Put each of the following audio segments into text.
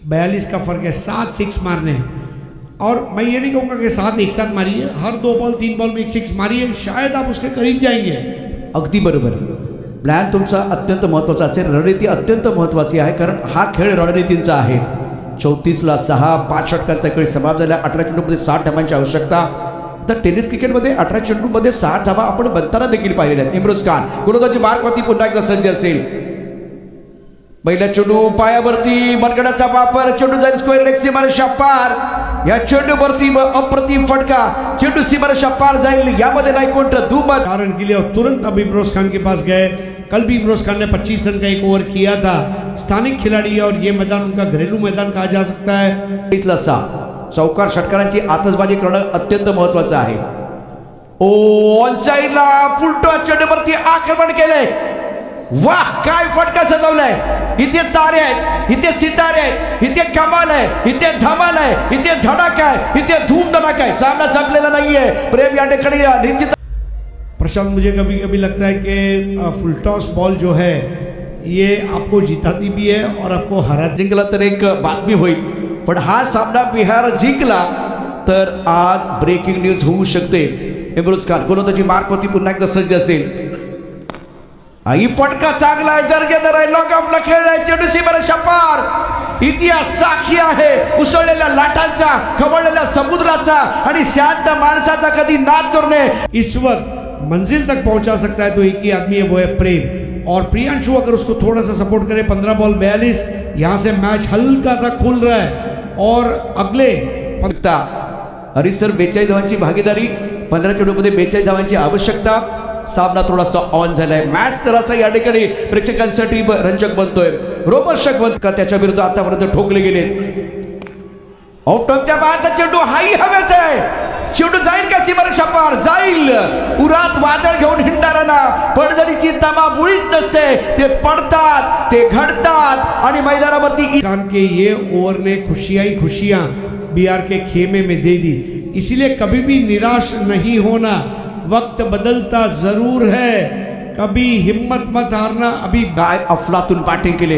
42 का फर्क है, 7 सिक्स मारने हैं। और मैं ये नहीं कहूँगा कि 7 एक साथ मारिए, हर 2 बॉल 3 बॉल में 1 सिक्स मारिए, शायद आप उसके करीब जाएंगे। अगदी बरोबर, प्लॅन तुमचा अत्यंत महत्त्वाचा असेल, रणनीती अत्यंत महत्त्वाची आहे, कारण हा खेळ रणनीतींचा आहे। 34ला 6, 5 षटकांचा खेळ समाप्त झाला। 18 चेंडूमध्ये 60 धावांची आवश्यकता। तर टेनिस क्रिकेटमध्ये 18 चेंडूमध्ये 60 धावा आपण बनताना देखील पाहिलेल्या आहेत। इम्रोज खान गोलंदाजी मार्कवरती पुन्हा एकदा सज्ज असेल। पहिला चेंडू पायावरती, मनगडाचा वापर, चेंडू जाईल स्क्वेअर लेग सीमारेषा पार। या चेंडूवरती अप्रतिम फटका, चेंडू सीमारेषा पार जाईल, यामध्ये नाही कोणतं दुमत। कारण के लिए और तुरंत अब इमरोज खान के पास गए। कल भी इमरोज खान ने 25 रन का एक ओवर किया था। स्थानिक खिलाड़ी है और ये मैदान उनका घरेलू मैदान कहा जा सकता है। 30ला 6, चौकार षटकारांची आतषबाजी करणं अत्यंत महत्त्वाचं आहे। ऑन साइडला फुलटॉस चेंडूवरती आक्रमण केले। वाह, काय फटका सजवलाय! इथे तारे आहेत, इथे सितारे आहेत, इथे कमाल आहे, इथे धमाल आहे, इथे धडाका आहे, इथे धूम धडाका आहे। सामना संपलेला नाहीये। प्रेम या ठिकाणी निश्चित। प्रशांत, मुझे कभी कभी लगता है कि फुल टॉस बॉल जो है ये आपको जिताती भी है और आपको हरा। जिंकला तर एक बातमी होईल, पण हा सामना बिहार जिंकला तर आज ब्रेकिंग न्यूज होऊ शकते। इम्रोज खान गोलंदाजी मार्कवरती पुन्हा एकदा सज्ज असेल। ही फटका चांगला आहे, दर्जेदार आहे, लॉग ऑफला खेळलाय, चेंडू सीमारेषा पार। इतिहास साक्षी आहे उसळलेल्या लाटांचा, खवळलेल्या समुद्राचा आणि शांत माणसाचा कधी नाद करणे। इस वक्त मंजिल तक पहुंचा सकता है तो एक ही आदमी है, वो है प्रेम। और प्रियांशु अगर उसको थोड़ा सा सपोर्ट करे, 15 बॉल 42, यहाँ से मैच हल्का सा खुल रहा है। और अगले हरीश सर 42 धावांची भागीदारी, 15 चेंडूमध्ये 42 धावांची आवश्यकता। सामना थोडासा ऑन झालाय, मॅच थोडासा या ठिकाणी प्रेक्षकांसाठी रंजक बनतोय, रोमर्षक बनतो का त्याच्या विरुद्ध आतापर्यंत ठोकले गेले। ऑफटॉपच्या बाहेरचा चेंडू हाई हवेत आहे, चेंडू जाईल का सीमारेषा पार? जाईल। उरात वादळ घेऊन हिंडणाऱ्यांना पडझडीची तमा मुळीच नसते, ते पडतात, ते घडतात आणि मैदानावरती। खान के ये ओवर ने खुशियां ही खुशियां बिहार के खेमे में दे दी। इसीलिए कभी भी निराश नहीं होना, वक्त बदलता जरूर है, कभी हिम्मत मत हारना। अभी काय अफलातून बॅटिंग केले,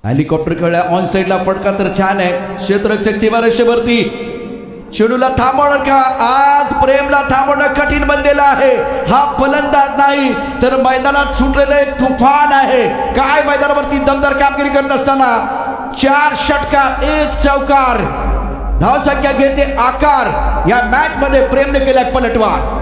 हेलिकॉप्टर खेळला, ऑन साइडला फटका तर छान आहे, क्षेत्ररक्षक सीमारेषेवरती। चेंडूला थांबवणं का आज प्रेमला थांबवणं कठीण बनलेलं आहे। हा फलंदाज नाही तर मैदानात सुटलेलं एक तुफान आहे। काय मैदानावरती दमदार कामगिरी करत असताना 4 षटकार 1 चौकार, धावसंख्या घेते आकार। या मॅच मध्ये प्रेमने केलाय पलटवार।